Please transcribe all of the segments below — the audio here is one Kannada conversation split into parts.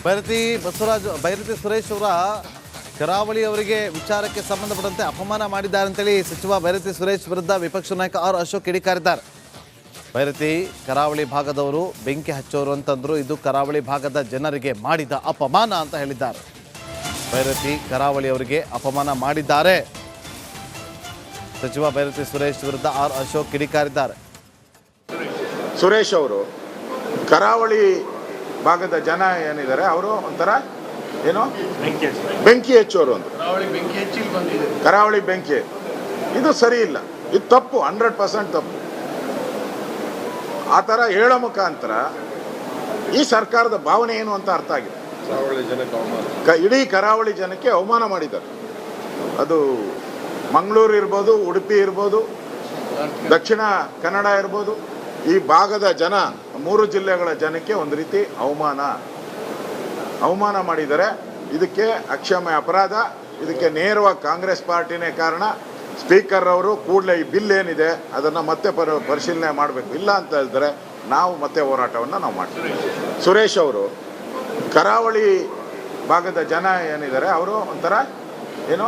ಬೈರತಿ ಸುರೇಶ್ ಅವರ ಕರಾವಳಿ ಅವರಿಗೆ ವಿಚಾರಕ್ಕೆ ಸಂಬಂಧಪಟ್ಟಂತೆ ಅಪಮಾನ ಮಾಡಿದ್ದಾರೆ ಅಂತೇಳಿ ಸಚಿವ ಬೈರತಿ ಸುರೇಶ್ ವಿರುದ್ಧ ವಿಪಕ್ಷ ನಾಯಕ ಆರ್ ಅಶೋಕ್ ಕಿಡಿಕಾರಿದ್ದಾರೆ. ಬೈರತಿ ಕರಾವಳಿ ಭಾಗದವರು ಬೆಂಕಿ ಹಚ್ಚೋರು ಅಂತಂದ್ರು. ಇದು ಕರಾವಳಿ ಭಾಗದ ಜನರಿಗೆ ಮಾಡಿದ ಅಪಮಾನ ಅಂತ ಹೇಳಿದ್ದಾರೆ. ಬೈರತಿ ಕರಾವಳಿ ಅವರಿಗೆ ಅಪಮಾನ ಮಾಡಿದ್ದಾರೆ. ಸಚಿವ ಬೈರತಿ ಸುರೇಶ್ ವಿರುದ್ಧ ಆರ್ ಅಶೋಕ್ ಕಿಡಿಕಾರಿದ್ದಾರೆ. ಸುರೇಶ್ ಅವರು ಕರಾವಳಿ ಭಾಗದ ಜನ ಏನಿದ್ದಾರೆ ಅವರು ಒಂಥರ ಏನೋ ಬೆಂಕಿ ಹಚ್ಚೋರು ಅಂತ ಕರಾವಳಿ ಬೆಂಕಿ ಇದು ಸರಿ ಇಲ್ಲ, ಇದು ತಪ್ಪು, 100% ತಪ್ಪು. ಆ ಥರ ಹೇಳೋ ಮುಖಾಂತರ ಈ ಸರ್ಕಾರದ ಭಾವನೆ ಏನು ಅಂತ ಅರ್ಥ ಆಗಿದೆ. ಇಡೀ ಕರಾವಳಿ ಜನಕ್ಕೆ ಅವಮಾನ ಮಾಡಿದ್ದಾರೆ. ಅದು ಮಂಗಳೂರು ಇರ್ಬೋದು, ಉಡುಪಿ ಇರ್ಬೋದು, ದಕ್ಷಿಣ ಕನ್ನಡ ಇರ್ಬೋದು, ಈ ಭಾಗದ ಜನ 3 ಜಿಲ್ಲೆಗಳ ಜನಕ್ಕೆ ಒಂದು ರೀತಿ ಅವಮಾನ ಮಾಡಿದ್ದಾರೆ. ಇದಕ್ಕೆ ಅಕ್ಷಮ್ಯ ಅಪರಾಧ. ಇದಕ್ಕೆ ನೇರವಾಗಿ ಕಾಂಗ್ರೆಸ್ ಪಾರ್ಟಿನೇ ಕಾರಣ. ಸ್ಪೀಕರ್ ಅವರು ಕೂಡಲೇ ಈ ಬಿಲ್ ಏನಿದೆ ಅದನ್ನು ಮತ್ತೆ ಪರಿಶೀಲನೆ ಮಾಡಬೇಕು. ಇಲ್ಲ ಅಂತ ಹೇಳಿದ್ರೆ ನಾವು ಮತ್ತೆ ಹೋರಾಟವನ್ನು ನಾವು ಮಾಡ್ತೀವಿ. ಸುರೇಶ್ ಅವರು ಕರಾವಳಿ ಭಾಗದ ಜನ ಏನಿದ್ದಾರೆ ಅವರು ಒಂಥರ ಏನೋ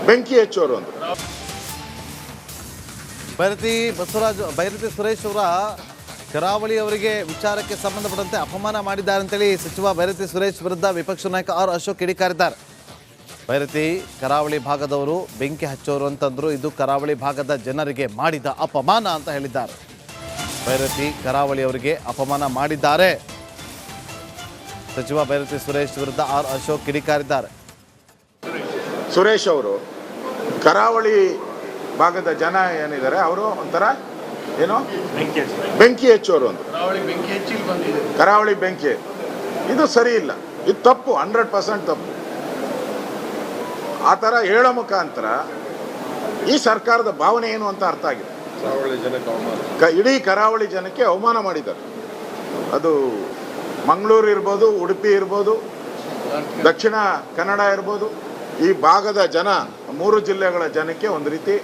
ಬೆಂಕಿ ಹಚ್ಚೋರು ಅಂತ. ಬೈರತಿ ಸುರೇಶ್ ಅವರ ಕರಾವಳಿ ಅವರಿಗೆ ವಿಚಾರಕ್ಕೆ ಸಂಬಂಧಪಟ್ಟಂತೆ ಅಪಮಾನ ಮಾಡಿದ್ದಾರೆ ಅಂತೇಳಿ ಸಚಿವ ಬೈರತಿ ಸುರೇಶ್ ವಿರುದ್ಧ ವಿಪಕ್ಷ ನಾಯಕ ಆರ್ ಅಶೋಕ್ ಕಿಡಿಕಾರಿದ್ದಾರೆ. ಬೈರತಿ ಕರಾವಳಿ ಭಾಗದವರು ಬೆಂಕಿ ಹಚ್ಚೋರು ಅಂತಂದ್ರು. ಇದು ಕರಾವಳಿ ಭಾಗದ ಜನರಿಗೆ ಮಾಡಿದ ಅಪಮಾನ ಅಂತ ಹೇಳಿದ್ದಾರೆ. ಬೈರತಿ ಕರಾವಳಿ ಅವರಿಗೆ ಅಪಮಾನ ಮಾಡಿದ್ದಾರೆ. ಸಚಿವ ಬೈರತಿ ಸುರೇಶ್ ವಿರುದ್ಧ ಆರ್ ಅಶೋಕ್ ಕಿಡಿಕಾರಿದ್ದಾರೆ. ಸುರೇಶ್ ಅವರು ಕರಾವಳಿ ಭಾಗದ ಜನ ಏನಿದ್ದಾರೆ ಅವರು ಒಂಥರ ಏನೋ ಬೆಂಕಿ ಹಚ್ಚೋರು ಅಂತ ಕರಾವಳಿ ಬೆಂಕಿ ಇದು ಸರಿ ಇಲ್ಲ, ಇದು ತಪ್ಪು, 100% ತಪ್ಪು. ಆ ಥರ ಹೇಳೋ ಮುಖಾಂತರ ಈ ಸರ್ಕಾರದ ಭಾವನೆ ಏನು ಅಂತ ಅರ್ಥ ಆಗಿದೆ. ಇಡೀ ಕರಾವಳಿ ಜನಕ್ಕೆ ಅವಮಾನ ಮಾಡಿದ್ದಾರೆ. ಅದು ಮಂಗಳೂರು ಇರ್ಬೋದು, ಉಡುಪಿ ಇರ್ಬೋದು, ದಕ್ಷಿಣ ಕನ್ನಡ ಇರ್ಬೋದು, ಈ ಭಾಗದ ಜನ 3 ಜಿಲ್ಲೆಗಳ ಜನಕ್ಕೆ ಒಂದು ರೀತಿ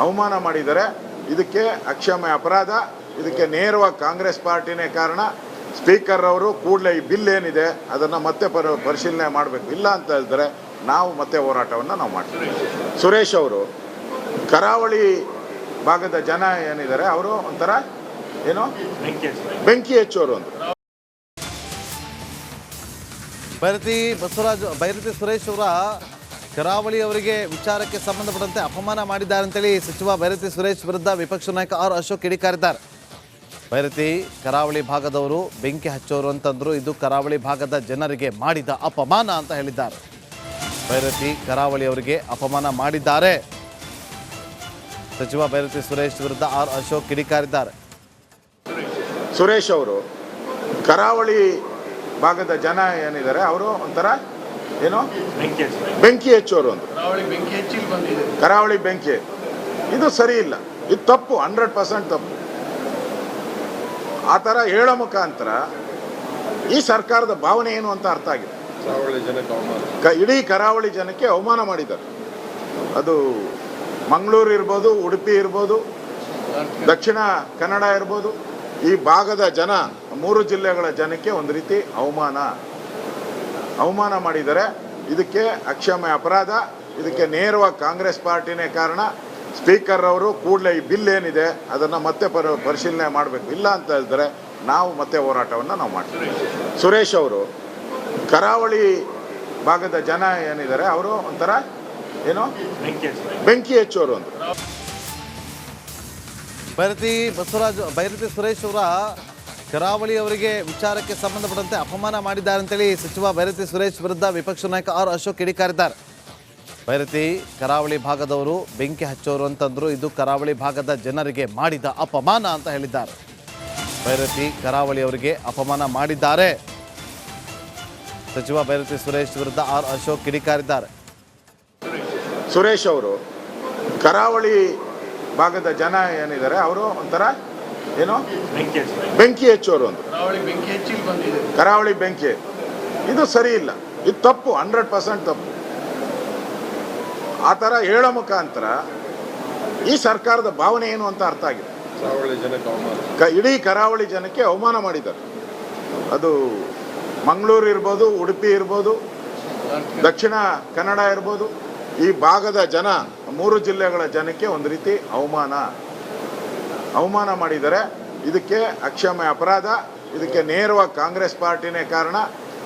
ಅವಮಾನ ಮಾಡಿದ್ದಾರೆ. ಇದಕ್ಕೆ ಅಕ್ಷಮ್ಯ ಅಪರಾಧ. ಇದಕ್ಕೆ ನೇರವಾಗಿ ಕಾಂಗ್ರೆಸ್ ಪಾರ್ಟಿನೇ ಕಾರಣ. ಸ್ಪೀಕರ್ ಅವರು ಕೂಡಲೇ ಈ ಬಿಲ್ ಏನಿದೆ ಅದನ್ನು ಮತ್ತೆ ಪರಿಶೀಲನೆ ಮಾಡಬೇಕು. ಇಲ್ಲ ಅಂತ ಹೇಳಿದ್ರೆ ನಾವು ಮತ್ತೆ ಹೋರಾಟವನ್ನು ನಾವು ಮಾಡ್ತೀವಿ. ಸುರೇಶ್ ಅವರು ಕರಾವಳಿ ಭಾಗದ ಜನ ಏನಿದ್ದಾರೆ ಅವರು ಒಂಥರ ಏನೋ ಬೆಂಕಿ ಹಚ್ಚೋರು ಅಂತ. ಬೈರತಿ ಸುರೇಶ್ ಅವರ ಕರಾವಳಿ ಅವರಿಗೆ ವಿಚಾರಕ್ಕೆ ಸಂಬಂಧಪಟ್ಟಂತೆ ಅಪಮಾನ ಮಾಡಿದ್ದಾರೆ ಅಂತೇಳಿ ಸಚಿವ ಬೈರತಿ ಸುರೇಶ್ ವಿರುದ್ಧ ವಿಪಕ್ಷ ನಾಯಕ ಆರ್ ಅಶೋಕ್ ಕಿಡಿಕಾರಿದ್ದಾರೆ. ಬೈರತಿ ಕರಾವಳಿ ಭಾಗದವರು ಬೆಂಕಿ ಹಚ್ಚೋರು ಅಂತಂದ್ರು. ಇದು ಕರಾವಳಿ ಭಾಗದ ಜನರಿಗೆ ಮಾಡಿದ ಅಪಮಾನ ಅಂತ ಹೇಳಿದ್ದಾರೆ. ಬೈರತಿ ಕರಾವಳಿ ಅವರಿಗೆ ಅಪಮಾನ ಮಾಡಿದ್ದಾರೆ. ಸಚಿವ ಬೈರತಿ ಸುರೇಶ್ ವಿರುದ್ಧ ಆರ್ ಅಶೋಕ್ ಕಿಡಿಕಾರಿದ್ದಾರೆ. ಸುರೇಶ್ ಅವರು ಕರಾವಳಿ ಭಾಗದ ಜನ ಏನಿದ್ದಾರೆ ಅವರು ಒಂಥರ ಏನೋ ಬೆಂಕಿ ಹಚ್ಚೋರು ಅಂತ ಕರಾವಳಿ ಬೆಂಕಿ ಇದು ಸರಿ ಇಲ್ಲ, ಇದು ತಪ್ಪು, 100% ತಪ್ಪು. ಆ ಥರ ಹೇಳೋ ಮುಖಾಂತರ ಈ ಸರ್ಕಾರದ ಭಾವನೆ ಏನು ಅಂತ ಅರ್ಥ ಆಗಿದೆ. ಇಡೀ ಕರಾವಳಿ ಜನಕ್ಕೆ ಅವಮಾನ ಮಾಡಿದ್ದಾರೆ. ಅದು ಮಂಗಳೂರು ಇರ್ಬೋದು, ಉಡುಪಿ ಇರ್ಬೋದು, ದಕ್ಷಿಣ ಕನ್ನಡ ಇರ್ಬೋದು, ಈ ಭಾಗದ ಜನ 3 ಜಿಲ್ಲೆಗಳ ಜನಕ್ಕೆ ಒಂದು ರೀತಿ ಅವಮಾನ ಮಾಡಿದ್ದಾರೆ. ಇದಕ್ಕೆ ಅಕ್ಷಮ್ಯ ಅಪರಾಧ. ಇದಕ್ಕೆ ನೇರವಾಗಿ ಕಾಂಗ್ರೆಸ್ ಪಾರ್ಟಿನೇ ಕಾರಣ. ಸ್ಪೀಕರ್ ಅವರು ಕೂಡಲೇ ಈ ಬಿಲ್ ಏನಿದೆ ಅದನ್ನು ಮತ್ತೆ ಪರಿಶೀಲನೆ ಮಾಡಬೇಕು. ಇಲ್ಲ ಅಂತ ಹೇಳಿದ್ರೆ ನಾವು ಮತ್ತೆ ಹೋರಾಟವನ್ನು ನಾವು ಮಾಡ್ತೀವಿ. ಸುರೇಶ್ ಅವರು ಕರಾವಳಿ ಭಾಗದ ಜನ ಏನಿದ್ದಾರೆ ಅವರು ಒಂಥರ ಏನೋ ಬೆಂಕಿ ಹಚ್ಚೋರು ಅಂತ. ಬೈರತಿ ಸುರೇಶ್ ಅವರ ಕರಾವಳಿ ಅವರಿಗೆ ವಿಚಾರಕ್ಕೆ ಸಂಬಂಧಪಟ್ಟಂತೆ ಅಪಮಾನ ಮಾಡಿದ್ದಾರೆ ಅಂತೇಳಿ ಸಚಿವ ಬೈರತಿ ಸುರೇಶ್ ವಿರುದ್ಧ ವಿಪಕ್ಷ ನಾಯಕ ಆರ್ ಅಶೋಕ್ ಕಿಡಿಕಾರಿದ್ದಾರೆ. ಬೈರತಿ ಕರಾವಳಿ ಭಾಗದವರು ಬೆಂಕಿ ಹಚ್ಚೋರು ಅಂತಂದ್ರು. ಇದು ಕರಾವಳಿ ಭಾಗದ ಜನರಿಗೆ ಮಾಡಿದ ಅಪಮಾನ ಅಂತ ಹೇಳಿದ್ದಾರೆ. ಬೈರತಿ ಕರಾವಳಿ ಅವರಿಗೆ ಅಪಮಾನ ಮಾಡಿದ್ದಾರೆ. ಸಚಿವ ಬೈರತಿ ಸುರೇಶ್ ವಿರುದ್ಧ ಆರ್ ಅಶೋಕ್ ಕಿಡಿಕಾರಿದ್ದಾರೆ. ಸುರೇಶ್ ಅವರು ಕರಾವಳಿ ಭಾಗದ ಜನ ಏನಿದ್ದಾರೆ ಅವರು ಒಂಥರ ಏನೋ ಬೆಂಕಿ ಹಚ್ಚೋರು ಅಂತ ಕರಾವಳಿ ಬೆಂಕಿ ಇದು ಸರಿ ಇಲ್ಲ, ಇದು ತಪ್ಪು, 100% ತಪ್ಪು. ಆ ಥರ ಹೇಳೋ ಮುಖಾಂತರ ಈ ಸರ್ಕಾರದ ಭಾವನೆ ಏನು ಅಂತ ಅರ್ಥ ಆಗಿದೆ. ಇಡೀ ಕರಾವಳಿ ಜನಕ್ಕೆ ಅವಮಾನ ಮಾಡಿದ್ದಾರೆ. ಅದು ಮಂಗಳೂರು ಇರ್ಬೋದು, ಉಡುಪಿ ಇರ್ಬೋದು, ದಕ್ಷಿಣ ಕನ್ನಡ ಇರ್ಬೋದು, ಈ ಭಾಗದ ಜನ 3 ಜಿಲ್ಲೆಗಳ ಜನಕ್ಕೆ ಒಂದು ರೀತಿ ಅವಮಾನ ಮಾಡಿದ್ದಾರೆ. ಇದಕ್ಕೆ ಅಕ್ಷಮ್ಯ ಅಪರಾಧ. ಇದಕ್ಕೆ ನೇರವಾಗಿ ಕಾಂಗ್ರೆಸ್ ಪಾರ್ಟಿನೇ ಕಾರಣ.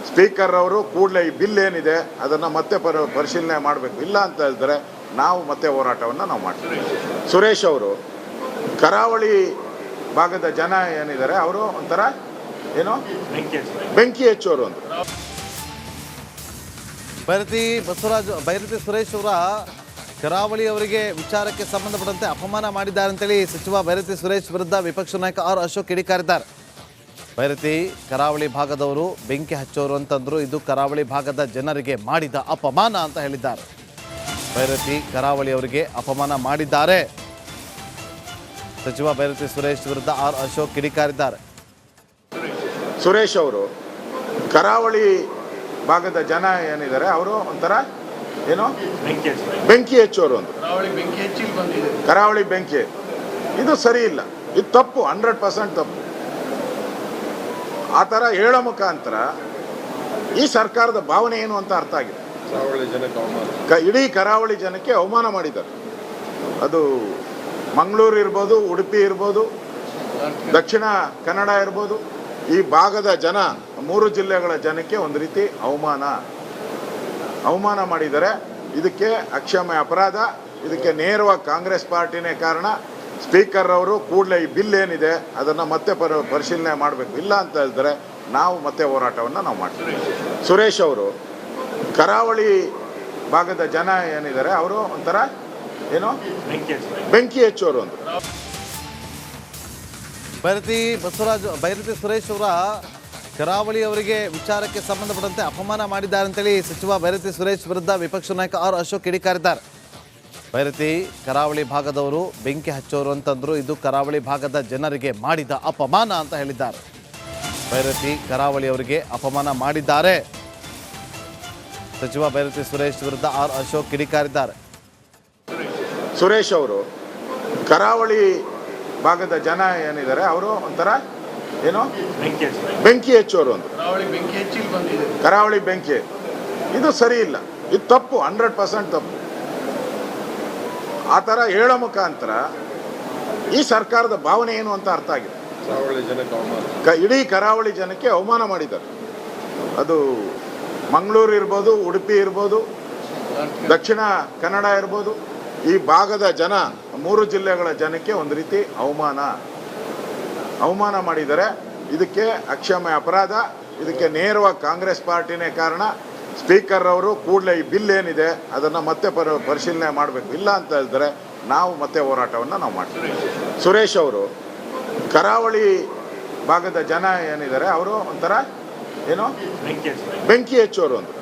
ಸ್ಪೀಕರ್ ಅವರು ಕೂಡಲೇ ಈ ಬಿಲ್ ಏನಿದೆ ಅದನ್ನು ಮತ್ತೆ ಪರಿಶೀಲನೆ ಮಾಡಬೇಕು. ಇಲ್ಲ ಅಂತ ಹೇಳಿದ್ರೆ ನಾವು ಮತ್ತೆ ಹೋರಾಟವನ್ನು ನಾವು ಮಾಡ್ತೀವಿ. ಸುರೇಶ್ ಅವರು ಕರಾವಳಿ ಭಾಗದ ಜನ ಏನಿದ್ದಾರೆ ಅವರು ಒಂಥರ ಏನೋ ಬೆಂಕಿ ಹಚ್ಚೋರು ಅಂತ. ಬೈರತಿ ಸುರೇಶ್ ಅವರ ಕರಾವಳಿ ಅವರಿಗೆ ವಿಚಾರಕ್ಕೆ ಸಂಬಂಧಪಟ್ಟಂತೆ ಅಪಮಾನ ಮಾಡಿದ್ದಾರೆ ಅಂತೇಳಿ ಸಚಿವ ಬೈರತಿ ಸುರೇಶ್ ವಿರುದ್ಧ ವಿಪಕ್ಷ ನಾಯಕ ಆರ್ ಅಶೋಕ್ ಕಿಡಿಕಾರಿದ್ದಾರೆ. ಬೈರತಿ ಕರಾವಳಿ ಭಾಗದವರು ಬೆಂಕಿ ಹಚ್ಚೋರು ಅಂತಂದ್ರು. ಇದು ಕರಾವಳಿ ಭಾಗದ ಜನರಿಗೆ ಮಾಡಿದ ಅಪಮಾನ ಅಂತ ಹೇಳಿದ್ದಾರೆ. ಬೈರತಿ ಕರಾವಳಿ ಅವರಿಗೆ ಅಪಮಾನ ಮಾಡಿದ್ದಾರೆ. ಸಚಿವ ಬೈರತಿ ಸುರೇಶ್ ವಿರುದ್ಧ ಆರ್ ಅಶೋಕ್ ಕಿಡಿಕಾರಿದ್ದಾರೆ. ಸುರೇಶ್ ಅವರು ಕರಾವಳಿ ಭಾಗದ ಜನ ಏನಿದ್ದಾರೆ ಅವರು ಒಂಥರ ಏನೋ ಬೆಂಕಿ ಹಚ್ಚೋರು ಅಂತ. ಕರಾವಳಿ ಬೆಂಕಿ ಇದು ಸರಿ ಇಲ್ಲ. ಇದು ತಪ್ಪು, 100% ತಪ್ಪು. ಆ ಥರ ಹೇಳೋ ಮುಖಾಂತರ ಈ ಸರ್ಕಾರದ ಭಾವನೆ ಏನು ಅಂತ ಅರ್ಥ ಆಗಿದೆ. ಇಡೀ ಕರಾವಳಿ ಜನಕ್ಕೆ ಅವಮಾನ ಮಾಡಿದ್ದಾರೆ. ಅದು ಮಂಗಳೂರು ಇರ್ಬೋದು, ಉಡುಪಿ ಇರ್ಬೋದು, ದಕ್ಷಿಣ ಕನ್ನಡ ಇರ್ಬೋದು, ಈ ಭಾಗದ ಜನ 3 ಜಿಲ್ಲೆಗಳ ಜನಕ್ಕೆ ಒಂದು ರೀತಿ ಅವಮಾನ ಮಾಡಿದ್ದಾರೆ. ಇದಕ್ಕೆ ಅಕ್ಷಮ್ಯ ಅಪರಾಧ. ಇದಕ್ಕೆ ನೇರವಾಗಿ ಕಾಂಗ್ರೆಸ್ ಪಾರ್ಟಿನೇ ಕಾರಣ. ಸ್ಪೀಕರ್ ಅವರು ಕೂಡಲೇ ಈ ಬಿಲ್ ಏನಿದೆ ಅದನ್ನು ಮತ್ತೆ ಪರಿಶೀಲನೆ ಮಾಡಬೇಕು. ಇಲ್ಲ ಅಂತ ಹೇಳಿದ್ರೆ ನಾವು ಮತ್ತೆ ಹೋರಾಟವನ್ನು ನಾವು ಮಾಡ್ತೀವಿ. ಸುರೇಶ್ ಅವರು ಕರಾವಳಿ ಭಾಗದ ಜನ ಏನಿದ್ದಾರೆ ಅವರು ಒಂಥರ ಏನೋ ಬೆಂಕಿ ಹಚ್ಚೋರು ಅಂತ. ಬೈರತಿ ಸುರೇಶ್ ಅವರ ಕರಾವಳಿ ಅವರಿಗೆ ವಿಚಾರಕ್ಕೆ ಸಂಬಂಧಪಟ್ಟಂತೆ ಅಪಮಾನ ಮಾಡಿದ್ದಾರೆ ಅಂತೇಳಿ ಸಚಿವ ಬೈರತಿ ಸುರೇಶ್ ವಿರುದ್ಧ ವಿಪಕ್ಷ ನಾಯಕ ಆರ್ ಅಶೋಕ್ ಕಿಡಿಕಾರಿದ್ದಾರೆ. ಬೈರತಿ ಕರಾವಳಿ ಭಾಗದವರು ಬೆಂಕಿ ಹಚ್ಚೋರು ಅಂತಂದ್ರು. ಇದು ಕರಾವಳಿ ಭಾಗದ ಜನರಿಗೆ ಮಾಡಿದ ಅಪಮಾನ ಅಂತ ಹೇಳಿದ್ದಾರೆ. ಬೈರತಿ ಕರಾವಳಿ ಅವರಿಗೆ ಅಪಮಾನ ಮಾಡಿದ್ದಾರೆ. ಸಚಿವ ಬೈರತಿ ಸುರೇಶ್ ವಿರುದ್ಧ ಆರ್ ಅಶೋಕ್ ಕಿಡಿಕಾರಿದ್ದಾರೆ. ಸುರೇಶ್ ಅವರು ಕರಾವಳಿ ಭಾಗದ ಜನ ಏನಿದ್ದಾರೆ ಅವರು ಒಂಥರ ಏನೋ ಬೆಂಕಿ ಹಚ್ಚೋರು ಅಂತ. ಕರಾವಳಿ ಬೆಂಕಿ ಇದು ಸರಿ ಇಲ್ಲ. ಇದು ತಪ್ಪು, 100% ತಪ್ಪು. ಆ ಥರ ಹೇಳೋ ಮುಖಾಂತರ ಈ ಸರ್ಕಾರದ ಭಾವನೆ ಏನು ಅಂತ ಅರ್ಥ ಆಗಿದೆ. ಇಡೀ ಕರಾವಳಿ ಜನಕ್ಕೆ ಅವಮಾನ ಮಾಡಿದ್ದಾರೆ. ಅದು ಮಂಗಳೂರು ಇರ್ಬೋದು, ಉಡುಪಿ ಇರ್ಬೋದು, ದಕ್ಷಿಣ ಕನ್ನಡ ಇರ್ಬೋದು, ಈ ಭಾಗದ ಜನ 3 ಜಿಲ್ಲೆಗಳ ಜನಕ್ಕೆ ಒಂದು ರೀತಿ ಅವಮಾನ ಮಾಡಿದ್ದಾರೆ. ಇದಕ್ಕೆ ಅಕ್ಷಮ್ಯ ಅಪರಾಧ. ಇದಕ್ಕೆ ನೇರವಾಗಿ ಕಾಂಗ್ರೆಸ್ ಪಾರ್ಟಿನೇ ಕಾರಣ. ಸ್ಪೀಕರ್ ಅವರು ಕೂಡಲೇ ಈ ಬಿಲ್ ಏನಿದೆ ಅದನ್ನು ಮತ್ತೆ ಪರಿಶೀಲನೆ ಮಾಡಬೇಕು. ಇಲ್ಲ ಅಂತ ಹೇಳಿದ್ರೆ ನಾವು ಮತ್ತೆ ಹೋರಾಟವನ್ನು ನಾವು ಮಾಡ್ತೀವಿ. ಸುರೇಶ್ ಅವರು ಕರಾವಳಿ ಭಾಗದ ಜನ ಏನಿದ್ದಾರೆ ಅವರು ಒಂಥರ ಏನೋ ಬೆಂಕಿ ಹಚ್ಚೋರು ಅಂತ.